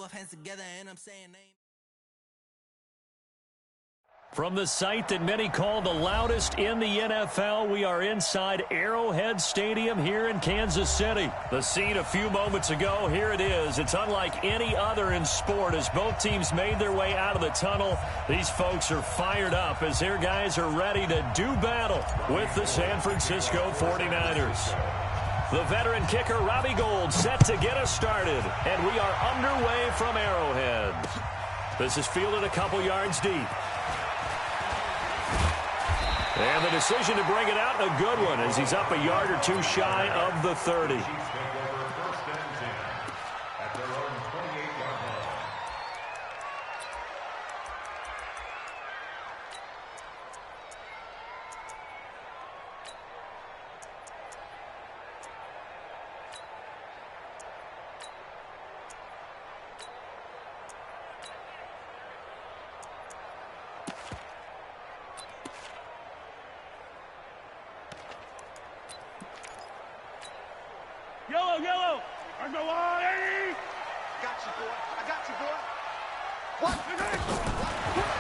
both hands together and I'm saying name. From the site that many call the loudest in the NFL, we are inside Arrowhead Stadium here in Kansas City. The scene a few moments ago, here it is. It's unlike any other in sport as both teams made their way out of the tunnel. These folks are fired up as their guys are ready to do battle with the San Francisco 49ers. The veteran kicker, Robbie Gould, set to get us started, and we are underway from Arrowhead. This is fielded a couple yards deep. And the decision to bring it out, a good one, as he's up a yard or two shy of the 30. Yellow! I go on, Eddie! Got you, boy. I got you, boy. What?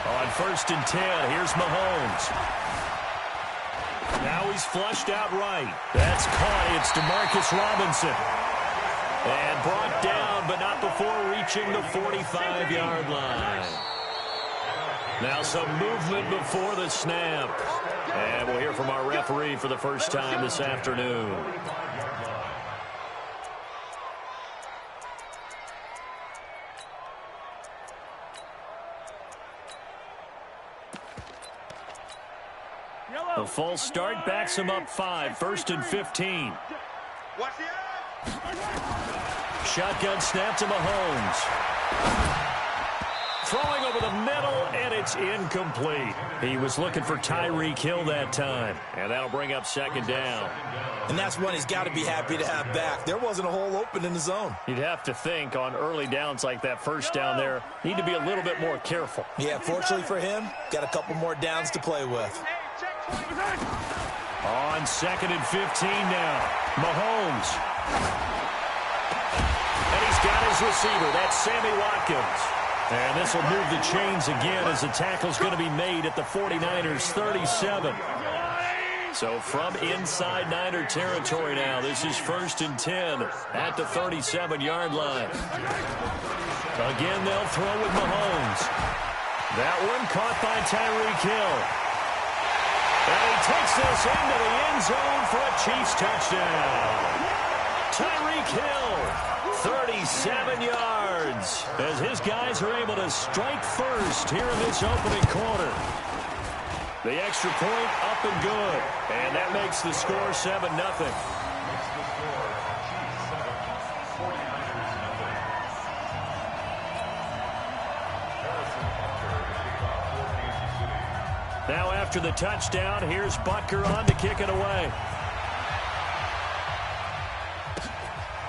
On 1st and 10, here's Mahomes. Now he's flushed out right. That's caught. It's DeMarcus Robinson. And brought down, but not before reaching the 45-yard line. Now some movement before the snap. And we'll hear from our referee for the first time this afternoon. The false start backs him up 5, 1st and 15. Shotgun snap to Mahomes. Throwing over the middle, and it's incomplete. He was looking for Tyreek Hill that time, and that'll bring up 2nd down. And that's one he's got to be happy to have back. There wasn't a hole open in the zone. You'd have to think on early downs like that first down there, need to be a little bit more careful. Yeah, fortunately for him, got a couple more downs to play with. On 2nd and 15 now, Mahomes. And he's got his receiver. That's Sammy Watkins. And this will move the chains again as the tackle's going to be made at the 49ers 37. So from inside Niner territory now, this is 1st and 10 at the 37-yard line. Again, they'll throw with Mahomes. That one caught by Tyreek Hill. And he takes this into the end zone for a Chiefs touchdown. Tyreek Hill, 37 yards, as his guys are able to strike first here in this opening quarter. The extra point up and good, and that makes the score 7-0. Now after the touchdown, here's Butker on to kick it away.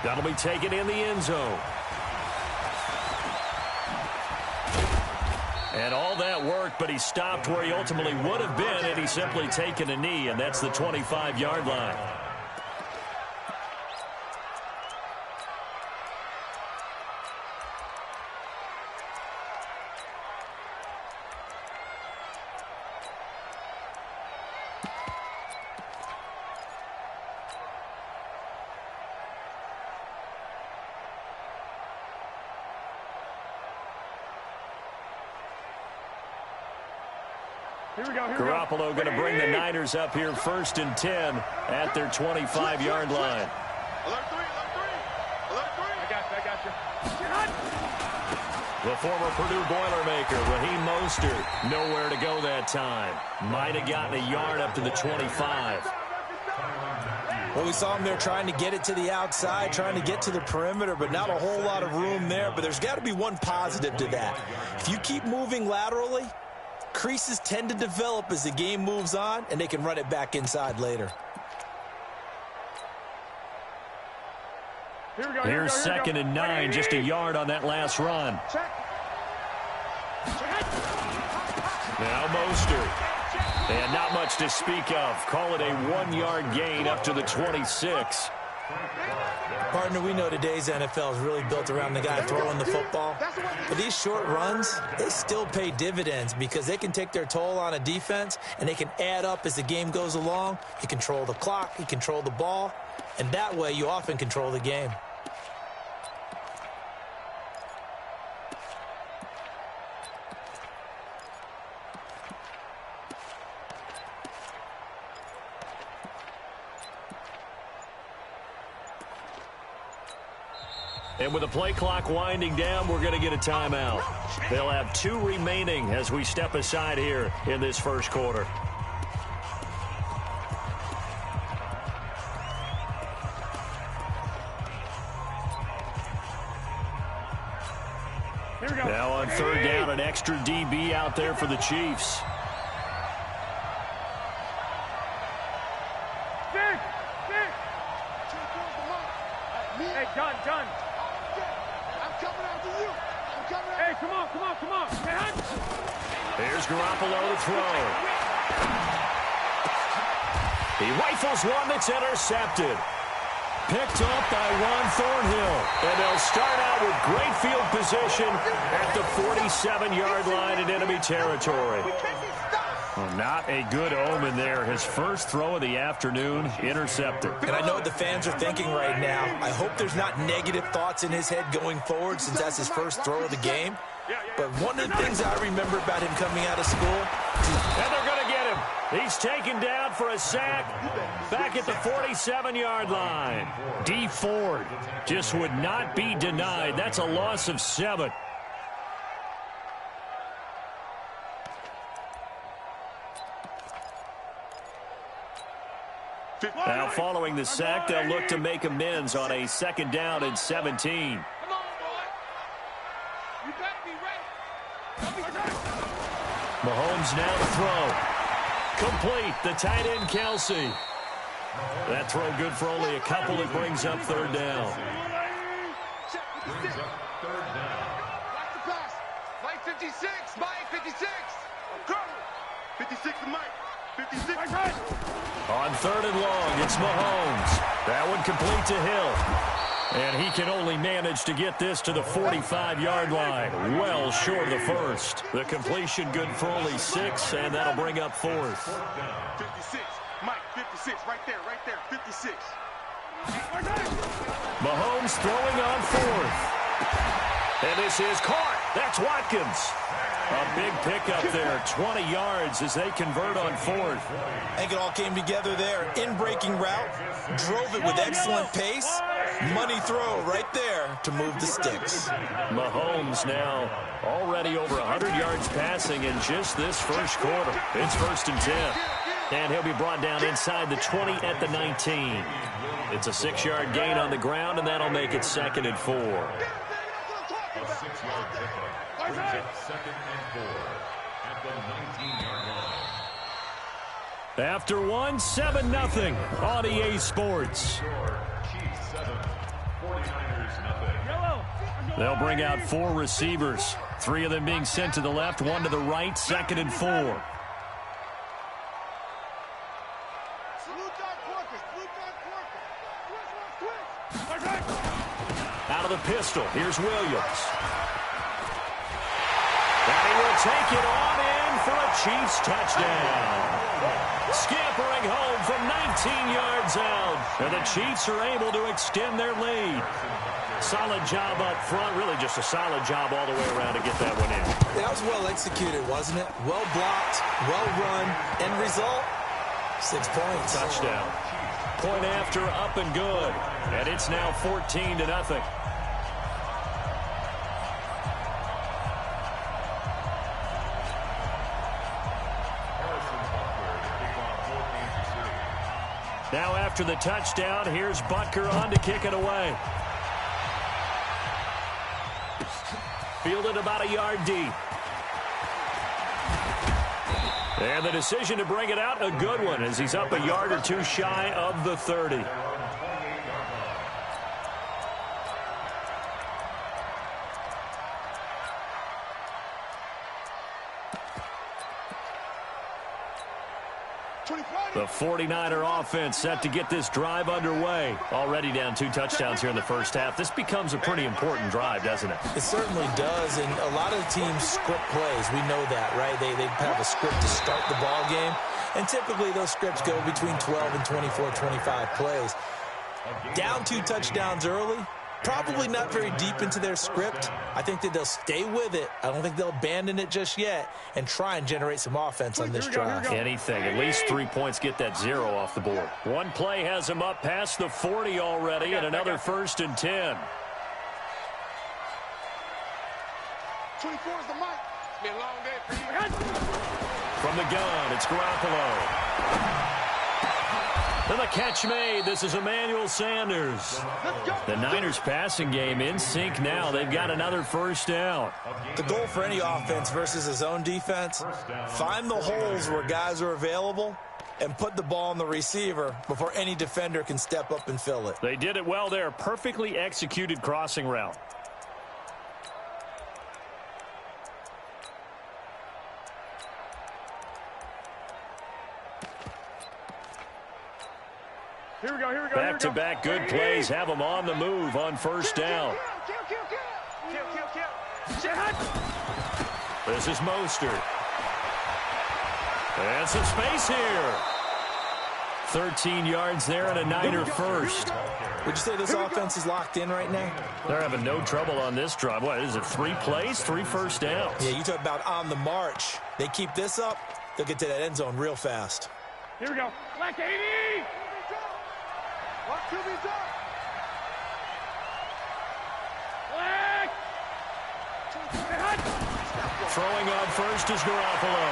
That'll be taken in the end zone. And all that work, but he stopped where he ultimately would have been had he simply taken a knee, and that's the 25-yard line. Garoppolo going to bring the Niners up here 1st and 10 at their 25-yard line. Alert 3. I got you. The former Purdue Boilermaker, Raheem Mostert, nowhere to go that time. Might have gotten a yard up to the 25. Well, we saw him there trying to get it to the outside, trying to get to the perimeter, but not a whole lot of room there. But there's got to be one positive to that. If you keep moving laterally, creases tend to develop as the game moves on, and they can run it back inside later. Here's 2nd and 9, just a yard on that last run. Now Mostert. And not much to speak of. Call it a 1-yard gain up to the 26. Partner, we know today's NFL is really built around the guy throwing the football. But these short runs, they still pay dividends because they can take their toll on a defense, and they can add up as the game goes along. You control the clock, you control the ball, and that way you often control the game. And with the play clock winding down, we're going to get a timeout. They'll have 2 remaining as we step aside here in this first quarter. Here we go. Now on 3rd down, an extra DB out there for the Chiefs. Hey, John. I'm coming after you. I'm coming after Hey, come on. Hey, Hunt. Here's Garoppolo to throw. He rifles one that's intercepted. Picked up by Ron Thornhill. And they'll start out with great field position at the 47-yard line in enemy territory. Well, not a good omen there. His first throw of the afternoon, intercepted. And I know what the fans are thinking right now. I hope there's not negative thoughts in his head going forward since that's his first throw of the game. But one of the things I remember about him coming out of school. And they're going to get him. He's taken down for a sack back at the 47-yard line. D Ford just would not be denied. That's a loss of 7. Now following the sack, they'll look to make amends on a 2nd down and 17. Come on, boy. You better be ready. Mahomes now to throw. Complete, the tight end Kelsey. That throw good for only a couple. It brings up 3rd down. Check 56. Watch the pass. Mike 56. Mike 56. I'm coming. 56 to Mike. 56. On 3rd and long, it's Mahomes. That one complete to Hill. And he can only manage to get this to the 45-yard line. Well short of the first. The completion good for only 6, and that'll bring up 4th. 56. Mike 56. Right there. 56. Mahomes throwing on 4th. And this is caught. That's Watkins. A big pickup there, 20 yards as they convert on 4th. I think it all came together there. In-breaking route, drove it with excellent pace. Money throw right there to move the sticks. Mahomes now already over 100 yards passing in just this first quarter. It's 1st and 10. And he'll be brought down inside the 20 at the 19. It's a 6-yard gain on the ground, and that'll make it 2nd and 4. A 6-yard pickup. 2nd and 4 at the 19-yard line. After 1, 7-0 on EA Sports. Chiefs 7, 49ers nothing. They'll bring out 4 receivers. 3 of them being sent to the left, 1 to the right, 2nd and 4. Out of the pistol, here's Williams. And he will take it on in for a Chiefs touchdown. Scampering home from 19 yards out. And the Chiefs are able to extend their lead. Solid job up front. Really just a solid job all the way around to get that one in. That was well executed, wasn't it? Well blocked, well run. End result, 6 points. Touchdown. Point after, up and good. And it's now 14-0. Now after the touchdown, here's Butker on to kick it away. Fielded about a yard deep. And the decision to bring it out, a good one, as he's up a yard or 2 shy of the 30. The 49er offense set to get this drive underway. Already down 2 touchdowns here in the first half. This becomes a pretty important drive, doesn't it? It certainly does, and a lot of the teams script plays. We know that, right? They have a script to start the ball game, and typically those scripts go between 12 and 24, 25 plays. Down 2 touchdowns early, probably not very deep into their script. I think that they'll stay with it. I don't think they'll abandon it just yet and try and generate some offense on this drive. Anything. At least 3 points get that 0 off the board. One play has them up past the 40 already, and another 1st and 10. 24 is the mic. It's been a long day for you. From the gun, it's Garoppolo. And the catch made. This is Emmanuel Sanders. The Niners passing game in sync now. They've got another first down. The goal for any offense versus his own defense, find the holes where guys are available and put the ball on the receiver before any defender can step up and fill it. They did it well there. Perfectly executed crossing route. Here we go. Back-to-back good plays have them on the move on first down. This is Mostert. And some space here. 13 yards there and a Niner first. Would you say this offense is locked in right now? They're having no trouble on this drive. What is it, 3 plays, 3 first downs? Yeah, you talk about on the march. They keep this up, they'll get to that end zone real fast. Here we go. Black 80. What QB's up? Black. Throwing on first is Garoppolo.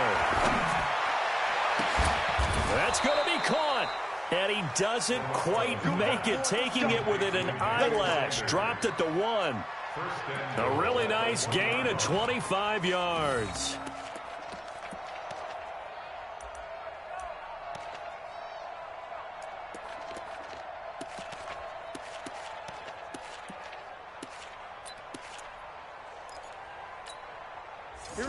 That's going to be caught. And he doesn't quite make it, taking it within an eyelash. Dropped at the 1. A really nice gain of 25 yards.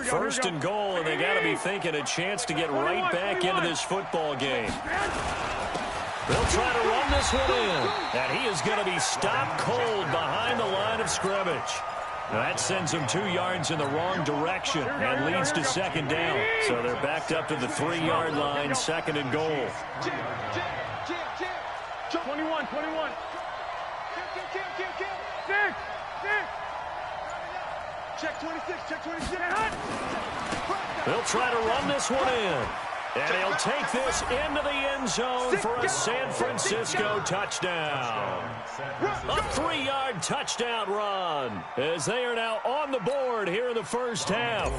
First and goal, and they got to be thinking a chance to get right back into this football game. They'll try to run this one in, and he is going to be stopped cold behind the line of scrimmage. That sends them 2 yards in the wrong direction and leads to second down. So they're backed up to the 3-yard line, 2nd and goal. 21. 6. Check 26. They'll try to run this one in. And he'll take this into the end zone for a San Francisco touchdown. A 3-yard touchdown run as they are now on the board here in the first half.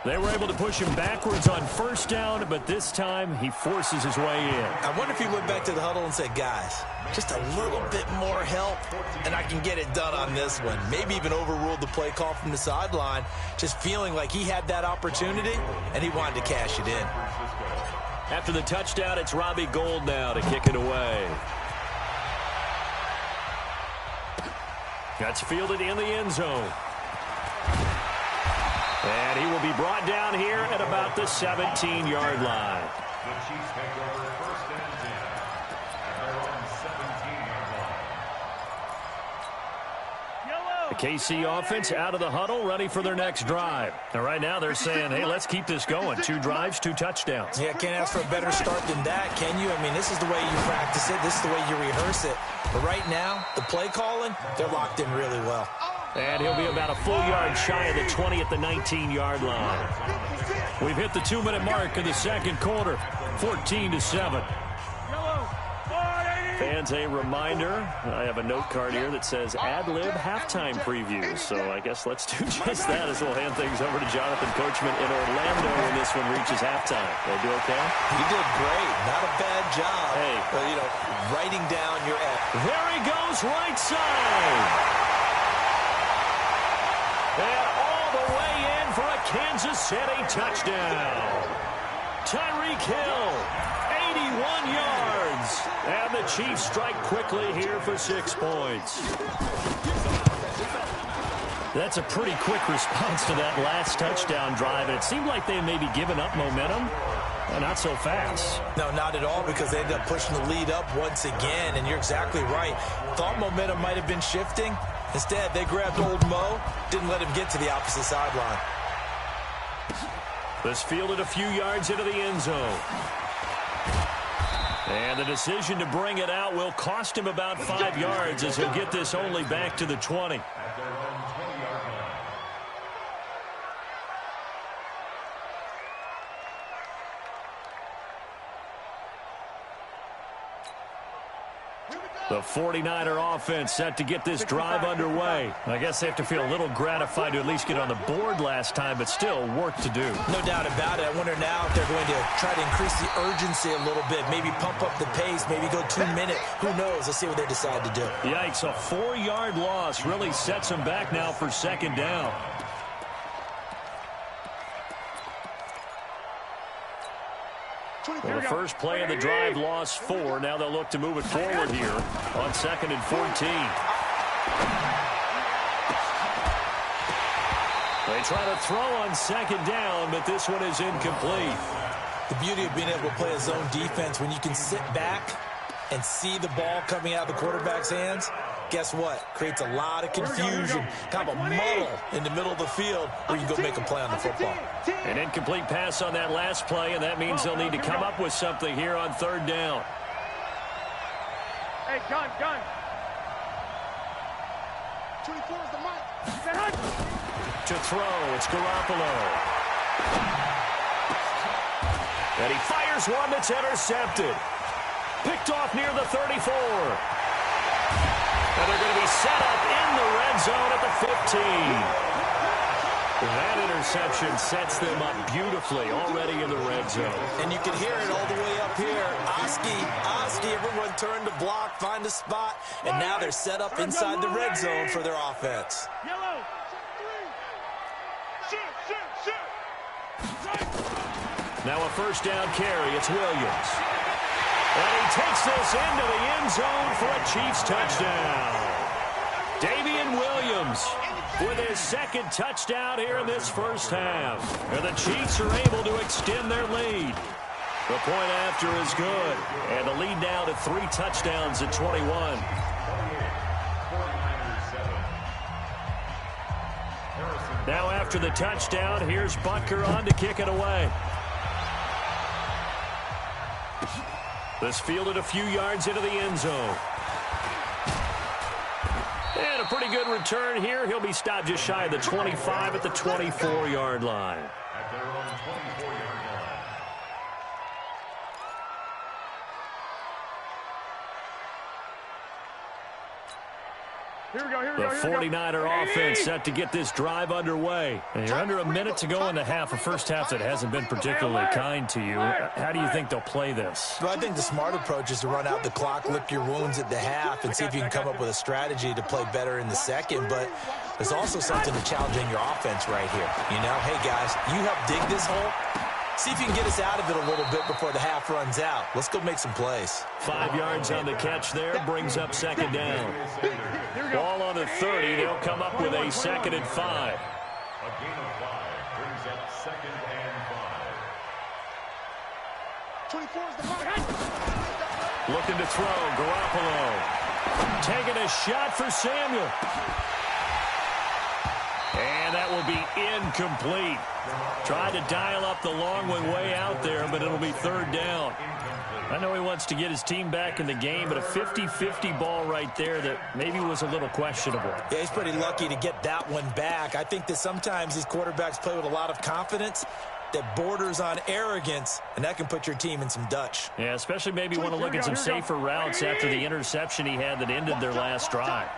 They were able to push him backwards on first down, but this time he forces his way in. I wonder if he went back to the huddle and said, guys, just a little bit more help, and I can get it done on this one. Maybe even overruled the play call from the sideline, just feeling like he had that opportunity, and he wanted to cash it in. After the touchdown, it's Robbie Gould now to kick it away. That's fielded in the end zone. And he will be brought down here at about the 17-yard line. The Chiefs take over 1st and 10 at their own 17-yard line. The KC offense out of the huddle, ready for their next drive. Now, right now they're saying, hey, let's keep this going. 2 drives, 2 touchdowns. Yeah, can't ask for a better start than that, can you? I mean, this is the way you practice it. This is the way you rehearse it. But right now, the play calling, they're locked in really well. And he'll be about a full yard shy of the 20 at the 19-yard line. We've hit the 2-minute mark in the second quarter, 14-7. Fans, a reminder, I have a note card here that says ad-lib halftime previews. So I guess let's do just that as we'll hand things over to Jonathan Coachman in Orlando when this one reaches halftime. Will I do okay? You did great. Not a bad job. Hey. But, you know, writing down your ad. There he goes, right side. And all the way in for a Kansas City touchdown. Tyreek Hill, 81 yards. And the Chiefs strike quickly here for 6 points. That's a pretty quick response to that last touchdown drive. And it seemed like they may be giving up momentum. Not so fast. No, not at all, because they ended up pushing the lead up once again, and you're exactly right. Thought momentum might have been shifting. Instead, they grabbed old Mo, didn't let him get to the opposite sideline. This fielded a few yards into the end zone. And the decision to bring it out will cost him about 5 yards, as he'll get this only back to the 20. At their own 20-yard line. The 49er offense set to get this drive underway. I guess they have to feel a little gratified to at least get on the board last time, but still work to do. No doubt about it. I wonder now if they're going to try to increase the urgency a little bit, maybe pump up the pace, maybe go 2 minute. Who knows? Let's see what they decide to do. Yikes, a 4-yard loss really sets them back now for second down. Well, the first play of the drive lost 4. Now they'll look to move it forward here on 2nd and 14. They try to throw on 2nd down, but this one is incomplete. The beauty of being able to play a zone defense, when you can sit back and see the ball coming out of the quarterback's hands, guess what? Creates a lot of confusion, kind of a muddle in the middle of the field where you go make a play on the football. An incomplete pass on that last play, and that means they'll need to come up with something here on 3rd down. Hey, gun. 24 is the mic. To throw, it's Garoppolo. And he fires one that's intercepted. Picked off near the 34. And they're going to be set up in the red zone at the 15. That interception sets them up beautifully already in the red zone. And you can hear it all the way up here. Oski, everyone turned to block, find a spot, and now they're set up inside the red zone for their offense. Yellow. Now a 1st down carry, it's Williams. And he takes this into the end zone for a Chiefs touchdown. Damian Williams with his 2nd touchdown here in this first half. And the Chiefs are able to extend their lead. The point after is good. And the lead now to 3 touchdowns at 21. Now after the touchdown, here's Butker on to kick it away. This fielded a few yards into the end zone. And a pretty good return here. He'll be stopped just shy of the 25 at the 24-yard line. At their own 24-yard line. Here we go. The 49er offense set to get this drive underway. And you're under a minute to go in the half, a first half that hasn't been particularly kind to you. How do you think they'll play this? Well, I think the smart approach is to run out the clock, lick your wounds at the half, and see if you can come up with a strategy to play better in the second. But there's also something to challenging your offense right here. You know, hey, guys, you help dig this hole. See if you can get us out of it a little bit before the half runs out. Let's go make some plays. 5 yards on the catch there, brings up 2nd down. Ball on the 30, they'll come up with a 2nd and 5. A gain of 5 brings up 2nd and 5. 24 is the mic. Looking to throw, Garoppolo. Taking a shot for Samuel. And that will be incomplete. Tried to dial up the long one way out there, but it'll be 3rd down. I know he wants to get his team back in the game, but a 50-50 ball right there that maybe was a little questionable. Yeah, he's pretty lucky to get that one back. I think that sometimes these quarterbacks play with a lot of confidence that borders on arrogance, and that can put your team in some Dutch. Yeah, especially maybe want to look at some safer routes after the interception he had that ended their last drive.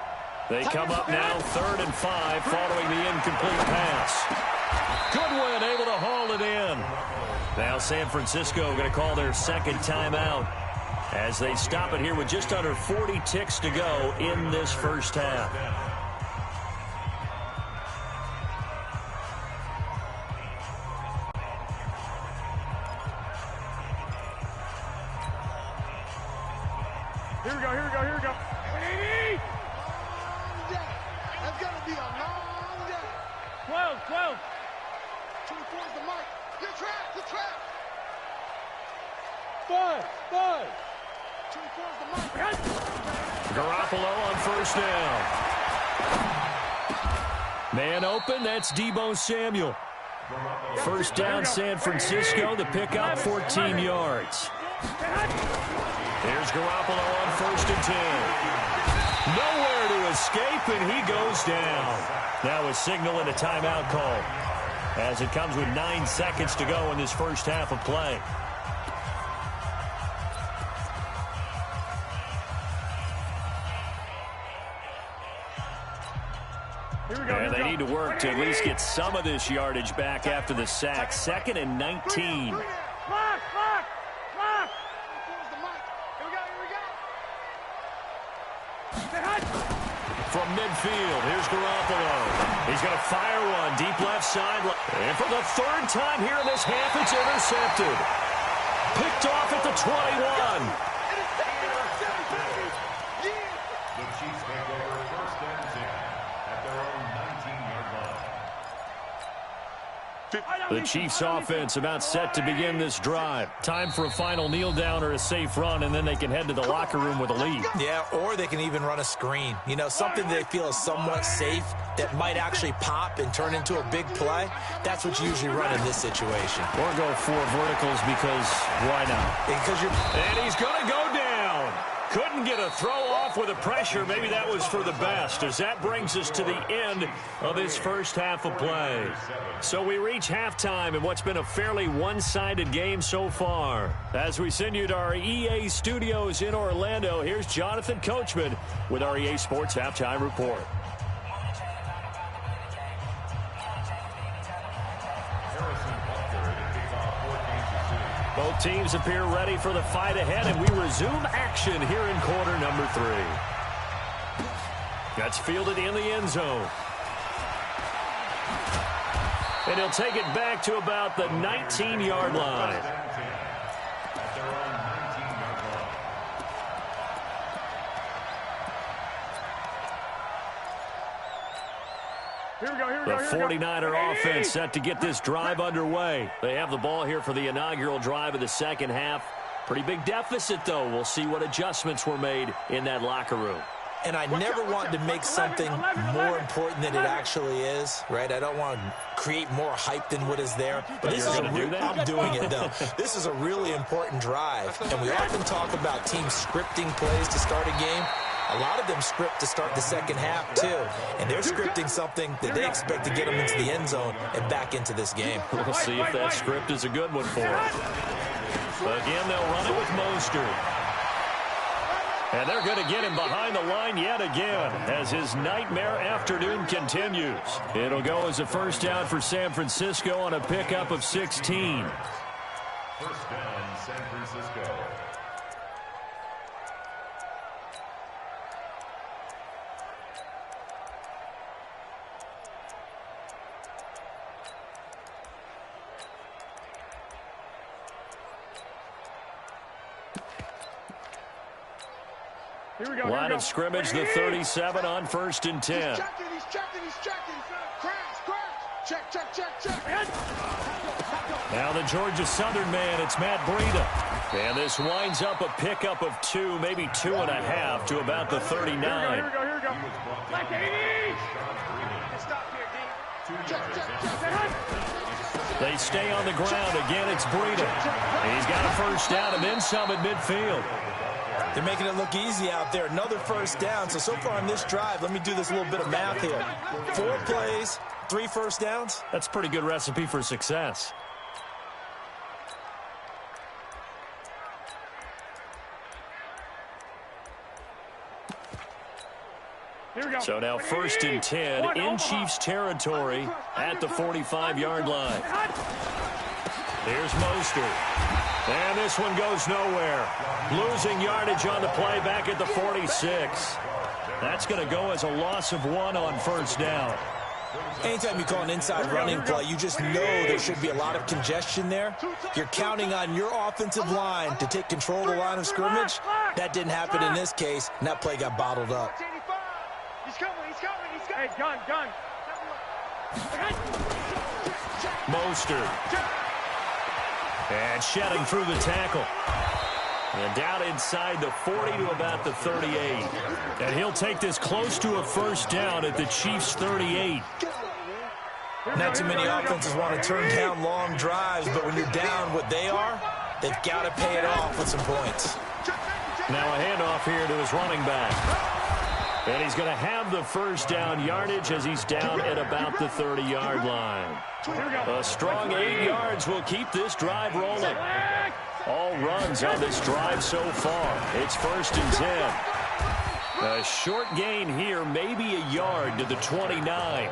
They come up now 3rd and 5 following the incomplete pass. Goodwin able to haul it in. Now San Francisco going to call their 2nd timeout as they stop it here with just under 40 ticks to go in this first half. Here we go. 80! That's going to be a long day. 12. 24 is the mic. You're trapped. Garoppolo on first down. Man open, that's Deebo Samuel. First down, San Francisco, the pickup, 14 yards. Here's Garoppolo on first and 10. Nowhere to escape, and he goes down. Now a signal and a timeout call, as it comes with 9 seconds to go in this first half of play. And they need to work to at least get some of this yardage back after the sack. 2nd and 19. From midfield, here's Garoppolo. He's going to fire one deep left side. And for the 3rd time here in this half, it's intercepted. Picked off at the 21. The Chiefs take over first and 10 at their own 19-yard line. The Chiefs offense about set to begin this drive. Time for a final kneel down or a safe run, and then they can head to the locker room with a lead. Yeah, or they can even run a screen. You know, something they feel is somewhat safe that might actually pop and turn into a big play. That's what you usually run in this situation. Or go 4 verticals because why not? Because and he's going to go down. Couldn't get a throw off with the pressure. Maybe that was for the best, as that brings us to the end of this first half of play. So we reach halftime in what's been a fairly one-sided game so far. As we send you to our EA studios in Orlando, here's Jonathan Coachman with our EA Sports Halftime Report. Both teams appear ready for the fight ahead, and we resume action here in quarter number 3. That's fielded in the end zone. And he'll take it back to about the 19-yard line. The 49er offense set to get this drive underway. They have the ball here for the inaugural drive of the second half. Pretty big deficit, though. We'll see what adjustments were made in that locker room. And I never want to make something more important than it actually is, right? I don't want to create more hype than what is there. But this is I'm doing it, though. This is a really important drive. And we often talk about teams scripting plays to start a game. A lot of them script to start the second half, too. And they're scripting something that they expect to get them into the end zone and back into this game. We'll see if that script is a good one for them. Again, they'll run it with Mostert. And they're going to get him behind the line yet again as his nightmare afternoon continues. It'll go as a first down for San Francisco on a pickup of 16. First down, San Francisco. Line of scrimmage, the 37 on first and 10. He's checking. Check. Now the Georgia Southern man, it's Matt Breida. And this winds up a pickup of 2, maybe 2.5 to about the 39. Here we go. Like 80! Stop here, D. They stay on the ground. Again, it's Breida. He's got a first down and then some at midfield. They're making it look easy out there. Another first down. So far on this drive, let me do this little bit of math here. 4 plays, 3 first downs. That's a pretty good recipe for success. Here we go. So now first and 10 in Chiefs territory at the 45-yard line. Here's Mostert. And this one goes nowhere. Losing yardage on the play back at the 46. That's going to go as a loss of 1 on first down. Anytime you call an inside running play, you just know there should be a lot of congestion there. You're counting on your offensive line to take control of the line of scrimmage. That didn't happen in this case, and that play got bottled up. He's coming. Hey, gun. Mostert. And shedding through the tackle. And down inside the 40 to about the 38. And he'll take this close to a first down at the Chiefs' 38. Not too many offenses want to turn down long drives, but when you're down what they are, they've got to pay it off with some points. Now a handoff here to his running back. And he's going to have the first down yardage as he's down at about the 30-yard line. A strong 8 yards will keep this drive rolling. All runs on this drive so far. It's 1st and 10. A short gain here, maybe a yard to the 29.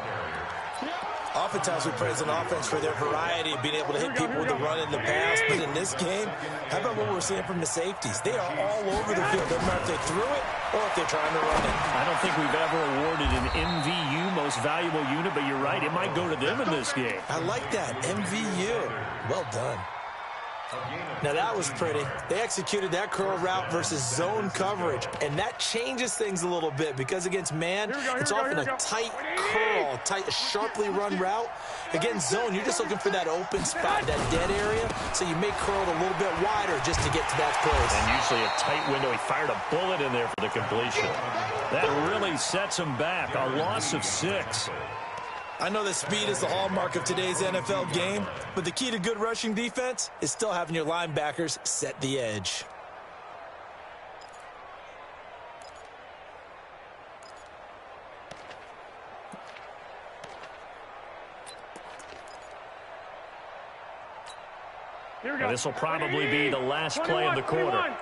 Oftentimes we praise an offense for their variety of being able to hit people with the run in the pass, but in this game, how about what we're seeing from the safeties? They are all over the field, no matter if they threw it or if they're trying to run it. I don't think we've ever awarded an MVU, most valuable unit, but you're right, it might go to them in this game. I like that, MVU. Well done. Now that was pretty. They executed that curl route versus zone coverage, and that changes things a little bit because against man, it's often a tight curl, tight, sharply run route. Against zone, you're just looking for that open spot, that dead area, so you may curl it a little bit wider just to get to that place. And usually a tight window. He fired a bullet in there for the completion. That really sets him back. A loss of 6. I know that speed is the hallmark of today's NFL game, but the key to good rushing defense is still having your linebackers set the edge. Here we go. This will probably be the last play of the quarter. 21.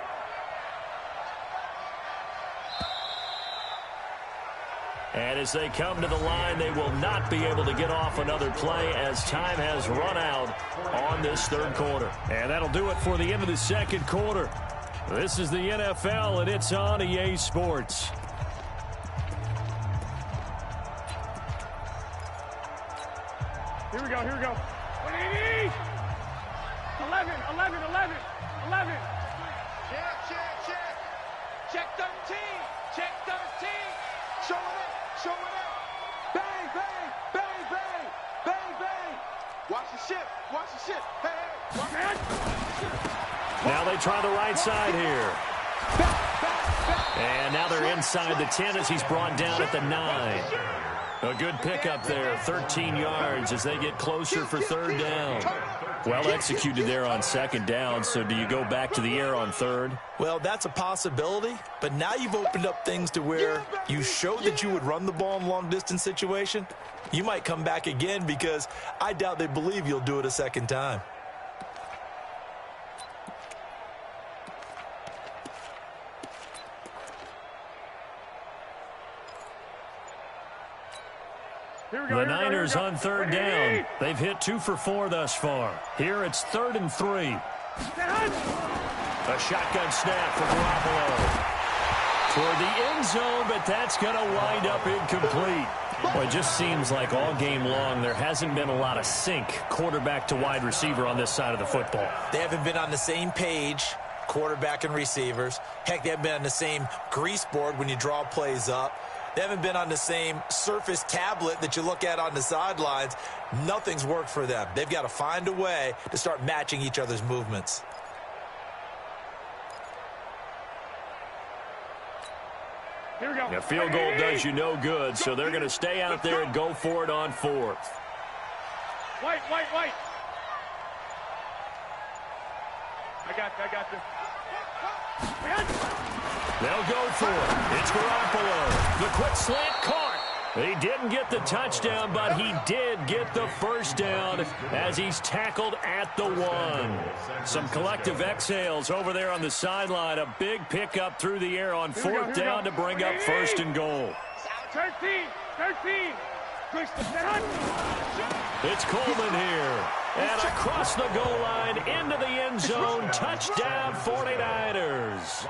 And as they come to the line, they will not be able to get off another play as time has run out on this third quarter. And that'll do it for the end of the second quarter. This is the NFL, and it's on EA Sports. Here we go, here we go. 180! 11, 11, 11, 11. Check, check, check. Check 13. Check 13. Show it up. Show it up. Bang, bang, bang, bang, bang, bang. Watch the ship. Watch the ship. Hey, hey. Watch the Now they try the right side here. And now they're inside the 10 as he's brought down at the 9. A good pickup there, 13 yards as they get closer for third down. Well executed there on second down, so do you go back to the air on third? Well, that's a possibility, but now you've opened up things to where you showed that you would run the ball in a long-distance situation. You might come back again because I doubt they believe you'll do it a second time. The Niners on third down. They've hit 2 for 4 thus far. Here it's 3rd and 3. A shotgun snap for Garoppolo. Toward the end zone, but that's going to wind up incomplete. Well, it just seems like all game long there hasn't been a lot of sync quarterback to wide receiver on this side of the football. They haven't been on the same page, quarterback and receivers. Heck, they haven't been on the same grease board when you draw plays up. They haven't been on the same surface tablet that you look at on the sidelines. Nothing's worked for them. They've got to find a way to start matching each other's movements. Here we go. A field goal does you no good, so they're going to stay out there and go for it on 4th. White, white, white. I got you. They'll go for it. It's Garoppolo. The quick slant caught. He didn't get the touchdown, but he did get the first down as he's tackled at the 1. Some collective exhales over there on the sideline. A big pickup through the air on 4th down to bring up 1st and goal. 13. It's Coleman here. And across the goal line, into the end zone, touchdown 49ers.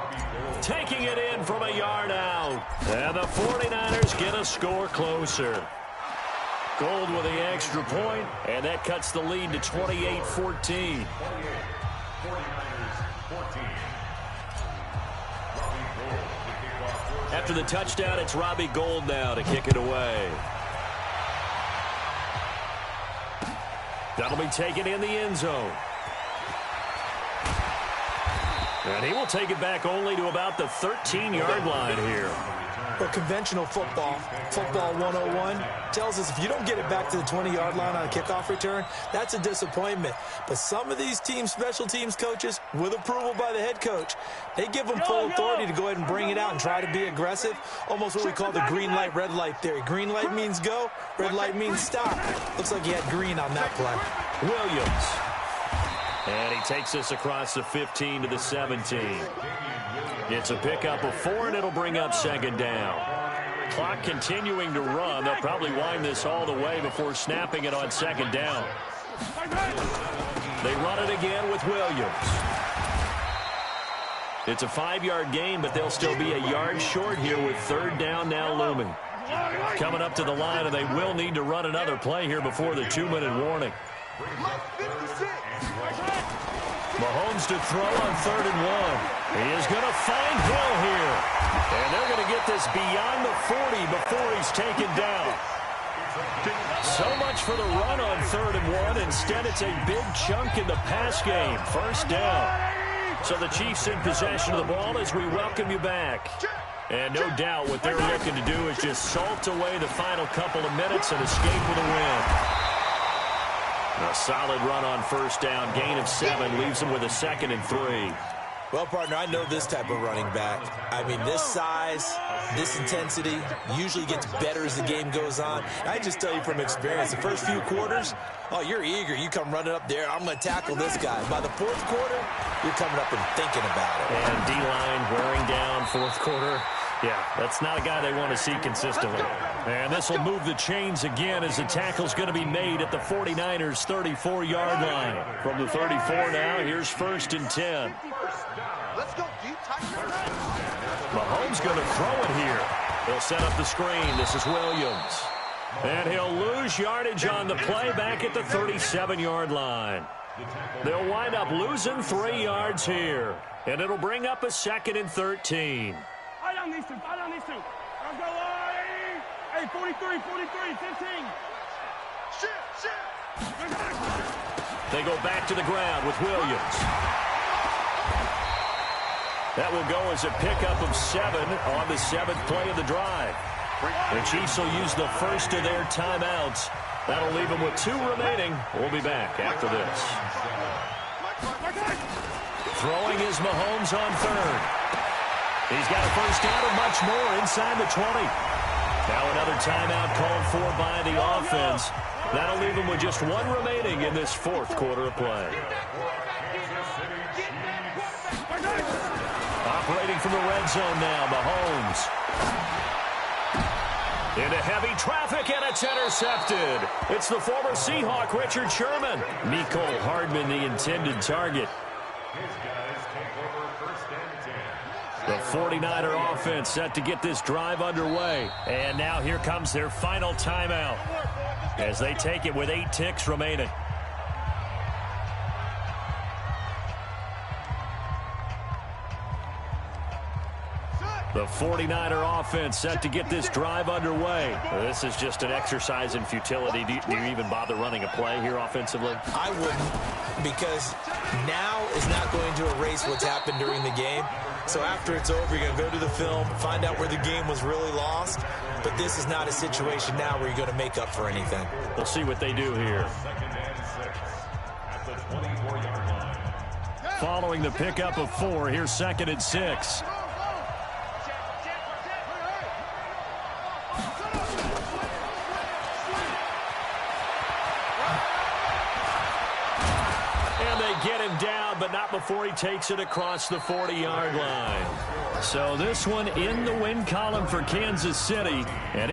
Taking it in from a yard out. And the 49ers get a score closer. Gold with the extra point, and that cuts the lead to 28-14. After the touchdown, it's Robbie Gould now to kick it away. That'll be taken in the end zone. And he will take it back only to about the 13-yard line here. Well, conventional football 101, tells us if you don't get it back to the 20-yard line on a kickoff return, that's a disappointment. But some of these teams, special teams coaches, with approval by the head coach, they give them full authority to go ahead and bring it out and try to be aggressive, almost what we call the green light, red light theory. Green light means go, red light means stop. Looks like he had green on that play. Williams. And he takes us across the 15 to the 17. It's a pickup of 4, and it'll bring up second down. Clock continuing to run. They'll probably wind this all the way before snapping it on second down. They run it again with Williams. It's a 5-yard gain, but they'll still be a yard short here with third down now looming. Coming up to the line, and they will need to run another play here before the 2-minute warning. Mahomes to throw on 3rd and 1. He is going to find Hill here. And they're going to get this beyond the 40 before he's taken down. So much for the run on 3rd and 1. Instead, it's a big chunk in the pass game. First down. So the Chiefs in possession of the ball as we welcome you back. And no doubt what they're looking to do is just salt away the final couple of minutes and escape with a win. A solid run on first down. Gain of 7 leaves them with a 2nd and 3. Well, partner, I know this type of running back. I mean, this size, this intensity usually gets better as the game goes on. I just tell you from experience, the first few quarters, oh, you're eager. You come running up there, I'm going to tackle this guy. By the 4th quarter, you're coming up and thinking about it. And D-line wearing down 4th quarter. Yeah, that's not a guy they want to see consistently. And this will move the chains again as the tackle's going to be made at the 49ers' 34-yard line. From the 34 now, here's 1st and 10. Let's go, G. Mahomes going to throw it here. He'll set up the screen. This is Williams. And he'll lose yardage on the play back at the 37-yard line. They'll wind up losing 3 yards here. And it'll bring up a 2nd and 13. Fight on these two. Let's go, hey, 43, 15. Shit. They go back to the ground with Williams. That will go as a pickup of 7 on the 7th play of the drive. The Chiefs will use the first of their timeouts. That'll leave them with 2 remaining. We'll be back after this. Throwing is Mahomes on 3rd. He's got a first down and much more inside the 20. Now another timeout called for by the offense. That'll leave them with just 1 remaining in this 4th quarter of play. Operating from the red zone now, Mahomes. Into heavy traffic, and it's intercepted. It's the former Seahawk, Richard Sherman. Mecole Hardman, the intended target. The 49er offense set to get this drive underway. And now here comes their final timeout as they take it with 8 ticks remaining. The 49er offense set to get this drive underway. This is just an exercise in futility. Do you even bother running a play here offensively? I wouldn't, because now is not going to erase what's happened during the game. So after it's over, you're going to go to the film, find out where the game was really lost. But this is not a situation now where you're going to make up for anything. We'll see what they do here. Following the pickup of 4, here's 2nd and 6. Get him down, but not before he takes it across the 40-yard line. So this one in the win column for Kansas City. And